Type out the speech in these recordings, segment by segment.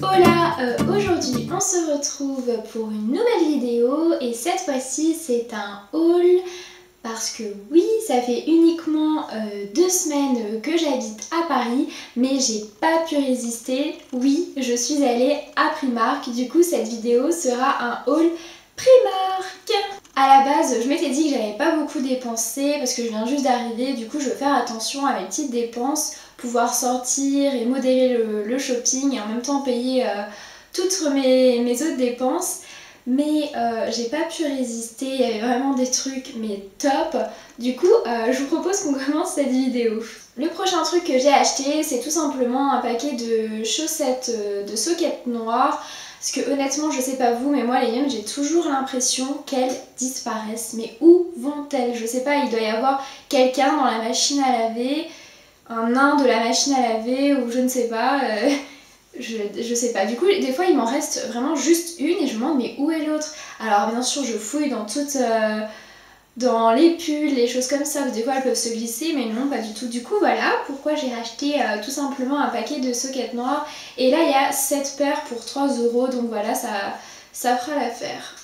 Hola, aujourd'hui on se retrouve pour une nouvelle vidéo et cette fois-ci c'est un haul parce que oui, ça fait uniquement 2 semaines que j'habite à Paris mais j'ai pas pu résister. Oui, je suis allée à Primark, du coup cette vidéo sera un haul Primark. À la base, je m'étais dit que j'allais pas beaucoup dépenser parce que je viens juste d'arriver, du coup je veux faire attention à mes petites dépenses, pouvoir sortir et modérer le shopping et en même temps payer toutes mes autres dépenses. Mais j'ai pas pu résister, il y avait vraiment des trucs mais top. Du coup, je vous propose qu'on commence cette vidéo. Le prochain truc que j'ai acheté, c'est tout simplement un paquet de chaussettes de soquettes noires. Parce que honnêtement, je sais pas vous, mais moi les miennes, j'ai toujours l'impression qu'elles disparaissent. Mais où vont-elles? Je sais pas, il doit y avoir quelqu'un dans la machine à laver, un nain de la machine à laver, ou je ne sais pas. Je sais pas. Du coup, des fois, il m'en reste vraiment juste une et je me demande, mais où est l'autre? Alors bien sûr, je fouille dans toutes... dans les pulls, les choses comme ça, des fois elles peuvent se glisser, mais non, pas du tout. Du coup, voilà pourquoi j'ai racheté tout simplement un paquet de soquettes noires. Et là, il y a 7 paires pour 3 €, donc voilà, ça fera l'affaire.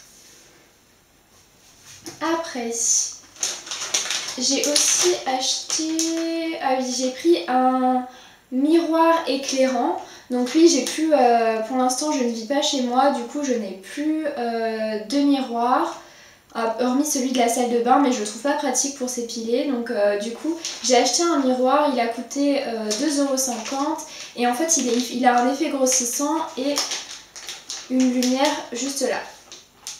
Après, j'ai aussi acheté... Ah oui, j'ai pris un miroir éclairant. Donc oui, j'ai plus... pour l'instant, je ne vis pas chez moi, du coup, je n'ai plus de miroir. Hormis celui de la salle de bain, mais je le trouve pas pratique pour s'épiler, donc du coup j'ai acheté un miroir, il a coûté 2,50 € et en fait il a un effet grossissant et une lumière juste là.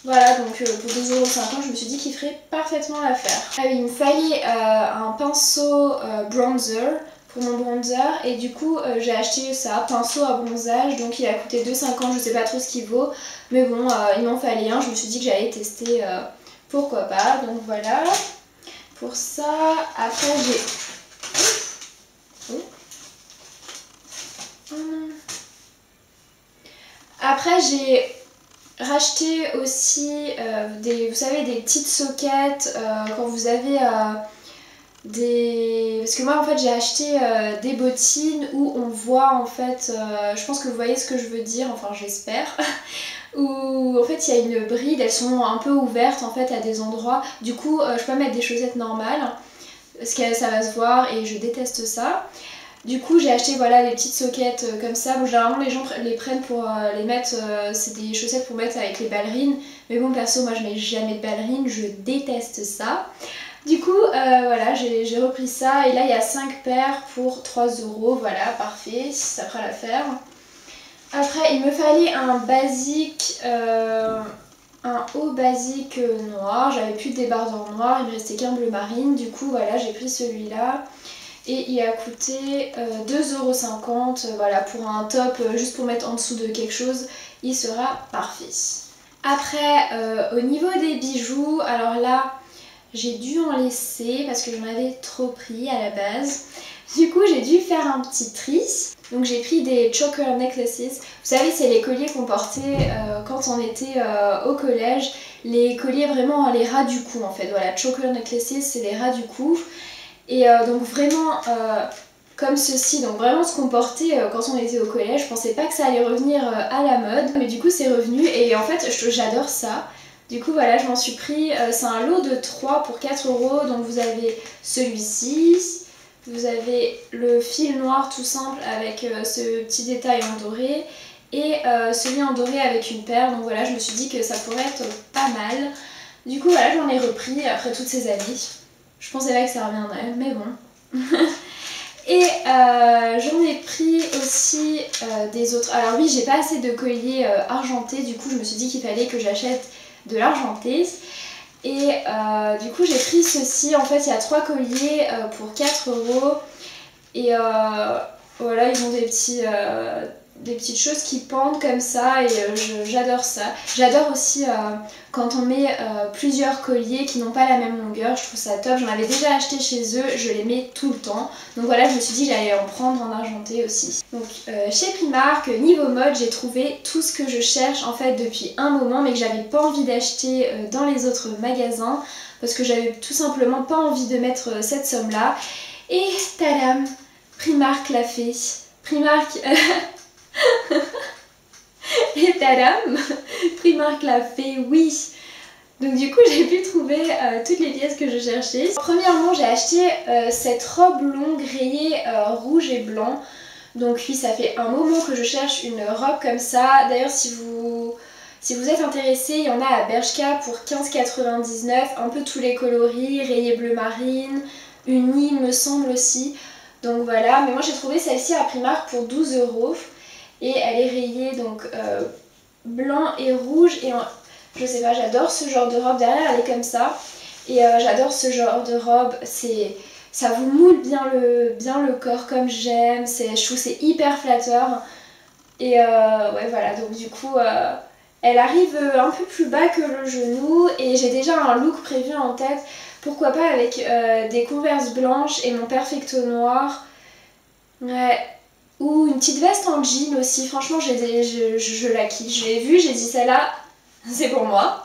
Voilà, donc pour 2,50 € je me suis dit qu'il ferait parfaitement l'affaire. Ah oui, il me fallait un pinceau bronzer pour mon bronzer et du coup j'ai acheté ça, pinceau à bronzage, donc il a coûté 2,50 €, je sais pas trop ce qu'il vaut, mais bon il m'en fallait un, je me suis dit que j'allais tester pourquoi pas, donc voilà pour ça. Après j'ai racheté aussi vous savez, des petites sockets quand vous avez parce que moi en fait j'ai acheté des bottines où on voit en fait, je pense que vous voyez ce que je veux dire, enfin j'espère, où en fait il y a une bride, elles sont un peu ouvertes en fait à des endroits, du coup je peux pas mettre des chaussettes normales parce que ça va se voir et je déteste ça. Du coup j'ai acheté voilà des petites sockets comme ça. Bon, généralement les gens les prennent pour les mettre, c'est des chaussettes pour mettre avec les ballerines, mais bon perso moi je mets jamais de ballerines, je déteste ça. Du coup voilà, j'ai repris ça et là il y a 5 paires pour 3 €, voilà parfait, ça fera l'affaire. Après il me fallait un basique, un haut basique noir, j'avais plus de débardeur noir, il me restait qu'un bleu marine, du coup voilà j'ai pris celui-là. Et il a coûté 2,50 €, voilà, pour un top, juste pour mettre en dessous de quelque chose, il sera parfait. Après, au niveau des bijoux, alors là, j'ai dû en laisser parce que j'en avais trop pris à la base. Du coup, j'ai dû faire un petit tri. Donc j'ai pris des choker necklaces. Vous savez, c'est les colliers qu'on portait quand on était au collège. Les colliers vraiment les ras du cou en fait. Voilà, choker necklaces, c'est les ras du cou. Et donc vraiment comme ceci, donc vraiment ce qu'on portait quand on était au collège. Je pensais pas que ça allait revenir à la mode, mais du coup c'est revenu et en fait j'adore ça. Du coup voilà, je m'en suis pris, c'est un lot de 3 pour 4 €, donc vous avez celui-ci, vous avez le fil noir tout simple avec ce petit détail en doré et celui en doré avec une perle, donc voilà je me suis dit que ça pourrait être pas mal. Du coup voilà, j'en ai repris après toutes ces années. Je pensais pas que ça reviendrait, mais bon. Et j'en ai pris aussi des autres. Alors oui, j'ai pas assez de colliers argentés, du coup je me suis dit qu'il fallait que j'achète de l'argenté. Et du coup j'ai pris ceci, en fait il y a 3 colliers pour 4 €. Et voilà, ils ont des petites choses qui pendent comme ça et j'adore ça. J'adore aussi quand on met plusieurs colliers qui n'ont pas la même longueur, je trouve ça top. J'en avais déjà acheté chez eux, je les mets tout le temps. Donc voilà, je me suis dit que j'allais en prendre en argenté aussi. Donc chez Primark, niveau mode, j'ai trouvé tout ce que je cherche en fait depuis un moment mais que j'avais pas envie d'acheter dans les autres magasins parce que j'avais tout simplement pas envie de mettre cette somme là. Et tadam, Primark l'a fait. Primark tadam, Primark l'a fait, oui. Donc du coup j'ai pu trouver toutes les pièces que je cherchais. Premièrement j'ai acheté cette robe longue rayée rouge et blanc. Donc oui, ça fait un moment que je cherche une robe comme ça. D'ailleurs si vous êtes intéressé, il y en a à Bershka pour 15,99, un peu tous les coloris, rayé bleu marine, unie me semble aussi. Donc voilà, mais moi j'ai trouvé celle-ci à Primark pour 12 € et elle est rayée donc blanc et rouge et je sais pas, j'adore ce genre de robe. Derrière elle est comme ça et j'adore ce genre de robe, ça vous moule bien le corps comme j'aime, je trouve c'est hyper flatteur et ouais voilà, donc du coup elle arrive un peu plus bas que le genou et j'ai déjà un look prévu en tête. Pourquoi pas avec des Converse blanches et mon perfecto noir. Ouais. Ou une petite veste en jean aussi. Franchement, je la kiffe. Je l'ai vue, j'ai dit celle-là, c'est pour moi.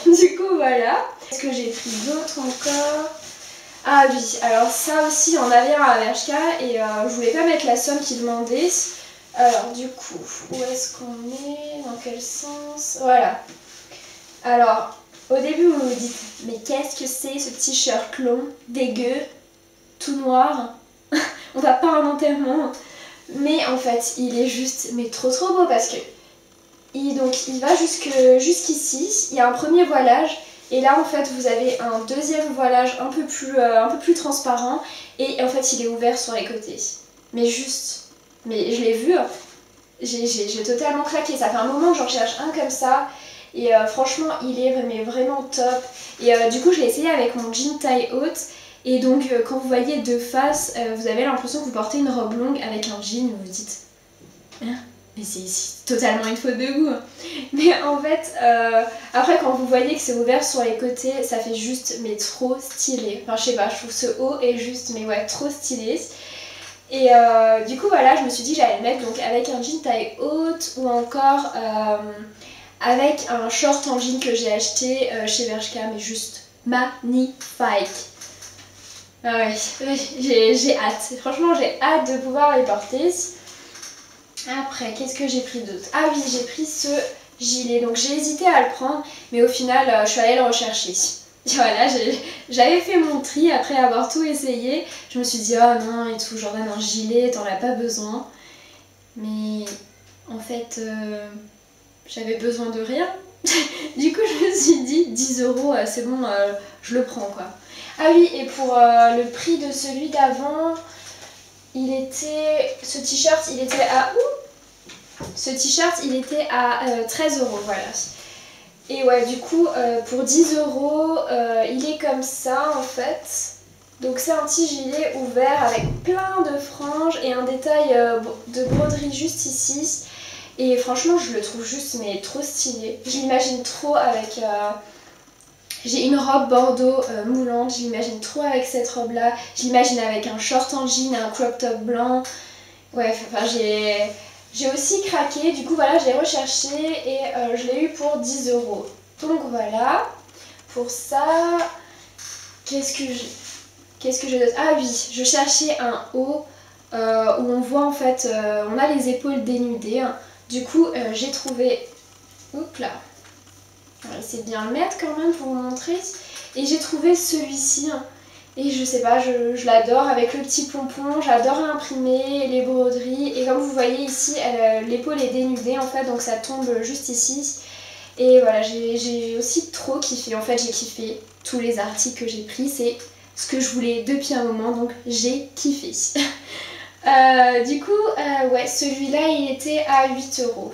Du coup, voilà. Qu'est-ce que j'ai pris d'autre encore? Ah oui, alors ça aussi, on avait un à Bershka et je voulais pas mettre la somme qu'ils demandaient. Alors du coup, où est-ce qu'on est? Dans quel sens? Voilà. Alors, au début vous me dites, mais qu'est-ce que c'est ce t-shirt long, dégueu, tout noir? On va pas à un enterrement. Mais en fait, il est juste, mais trop beau parce que il va jusqu'ici. Il y a un premier voilage et là en fait vous avez un deuxième voilage un peu plus transparent et en fait il est ouvert sur les côtés. Mais je l'ai vu, j'ai totalement craqué. Ça fait un moment que j'en cherche un comme ça. Et franchement il est vraiment top. Et du coup je l'ai essayé avec mon jean taille haute. Et donc quand vous voyez de face, vous avez l'impression que vous portez une robe longue avec un jean. Vous vous dites, hein, mais c'est totalement une faute de goût. Mais en fait, après quand vous voyez que c'est ouvert sur les côtés, ça fait juste mais trop stylé. Enfin je sais pas, je trouve ce haut est juste mais ouais trop stylé. Et du coup voilà, je me suis dit que j'allais le mettre donc avec un jean taille haute ou encore avec un short en jean que j'ai acheté chez Bershka, mais juste magnifique. Ah ouais, j'ai hâte. Franchement, j'ai hâte de pouvoir les porter. Après, qu'est-ce que j'ai pris d'autre? Ah oui, j'ai pris ce gilet. Donc j'ai hésité à le prendre, mais au final, je suis allée le rechercher. Et voilà, j'avais fait mon tri après avoir tout essayé. Je me suis dit, oh non, et tout, Jordan, un gilet, t'en as pas besoin. Mais en fait, j'avais besoin de rien. Du coup, je me suis dit, 10 €, c'est bon, je le prends quoi. Ah oui, et pour le prix de celui d'avant, ce t-shirt, il était à... Ce t-shirt, il était à 13 €, voilà. Et ouais, du coup, pour 10 €, il est comme ça en fait. Donc c'est un petit gilet ouvert avec plein de franges et un détail de broderie juste ici. Et franchement, je le trouve juste mais trop stylé. Je l'imagine trop avec... J'ai une robe bordeaux moulante, je l'imagine trop avec cette robe-là. Je l'imagine avec un short en jean et un crop top blanc. Ouais, enfin j'ai aussi craqué. Du coup, voilà, j'ai recherché et je l'ai eu pour 10 €. Donc voilà, pour ça, qu'est-ce que j'ai d'autre? Ah oui, je cherchais un haut où on voit en fait, on a les épaules dénudées. Du coup, j'ai trouvé... Oups là. On va essayer de bien le mettre quand même pour vous montrer. Et j'ai trouvé celui-ci. Et je sais pas, je l'adore avec le petit pompon. J'adore l'imprimer, les broderies. Et comme vous voyez ici, l'épaule est dénudée en fait, donc ça tombe juste ici. Et voilà, j'ai aussi trop kiffé. En fait, j'ai kiffé tous les articles que j'ai pris. C'est ce que je voulais depuis un moment, donc j'ai kiffé. Du coup, ouais, celui-là, il était à 8 €.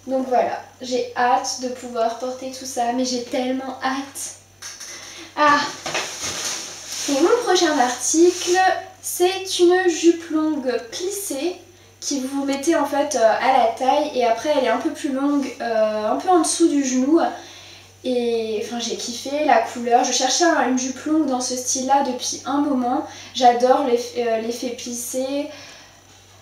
Donc voilà, j'ai hâte de pouvoir porter tout ça, mais j'ai tellement hâte. Ah! Et mon prochain article, c'est une jupe longue plissée qui vous mettez en fait à la taille et après elle est un peu plus longue, un peu en dessous du genou. Et enfin j'ai kiffé la couleur, je cherchais une jupe longue dans ce style là depuis un moment. J'adore l'effet plissé.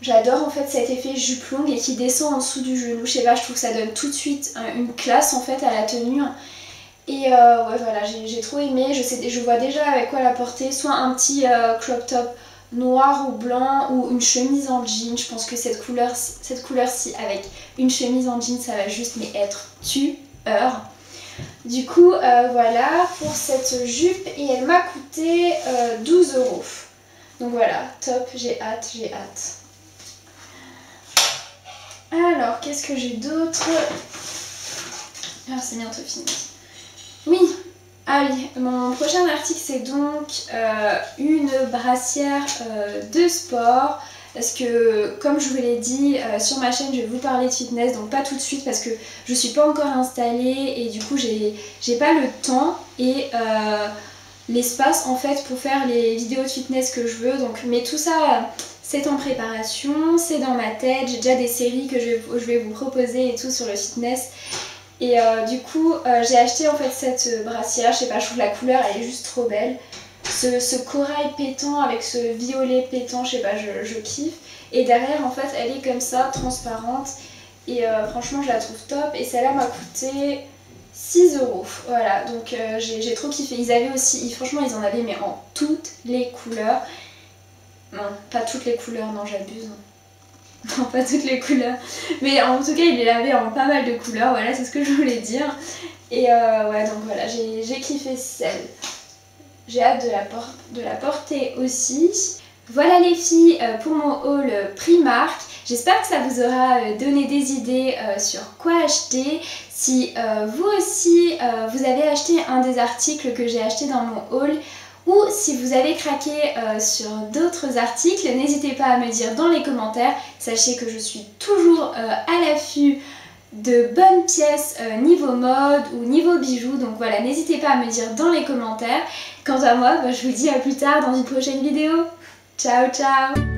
J'adore en fait cet effet jupe longue et qui descend en dessous du genou. Je sais pas, je trouve que ça donne tout de suite une classe en fait à la tenue. Et ouais voilà, j'ai trop aimé. Je vois déjà avec quoi la porter. Soit un petit crop top noir ou blanc ou une chemise en jean. Je pense que cette couleur-ci avec une chemise en jean, ça va juste mais être tueur. Du coup, voilà pour cette jupe et elle m'a coûté 12 €. Donc voilà, top, j'ai hâte, j'ai hâte. Alors, qu'est-ce que j'ai d'autre? Ah, c'est bientôt fini. Oui, ah oui, mon prochain article c'est donc une brassière de sport. Parce que comme je vous l'ai dit sur ma chaîne je vais vous parler de fitness, donc pas tout de suite parce que je suis pas encore installée et du coup j'ai pas le temps et l'espace en fait pour faire les vidéos de fitness que je veux. Donc, mais tout ça c'est en préparation, c'est dans ma tête, j'ai déjà des séries que je vais vous proposer et tout sur le fitness. Et du coup j'ai acheté en fait cette brassière, je sais pas, je trouve la couleur elle est juste trop belle. Ce corail pétant avec ce violet pétant, je sais pas, je kiffe. Et derrière en fait elle est comme ça, transparente. Et franchement je la trouve top. Et celle-là m'a coûté 6 €. Voilà, donc j'ai trop kiffé. Ils avaient aussi, franchement ils en avaient mais en toutes les couleurs. Non, pas toutes les couleurs, non j'abuse. Non, pas toutes les couleurs. Mais en tout cas il les avait en pas mal de couleurs, voilà c'est ce que je voulais dire. Et ouais donc voilà, j'ai kiffé celle. J'ai hâte de la porter aussi. Voilà les filles pour mon haul Primark. J'espère que ça vous aura donné des idées sur quoi acheter. Si vous aussi vous avez acheté un des articles que j'ai acheté dans mon haul ou si vous avez craqué sur d'autres articles, n'hésitez pas à me dire dans les commentaires. Sachez que je suis toujours à l'affût de bonnes pièces niveau mode ou niveau bijoux, donc voilà, n'hésitez pas à me dire dans les commentaires. Quant à moi, je vous dis à plus tard dans une prochaine vidéo. Ciao ciao.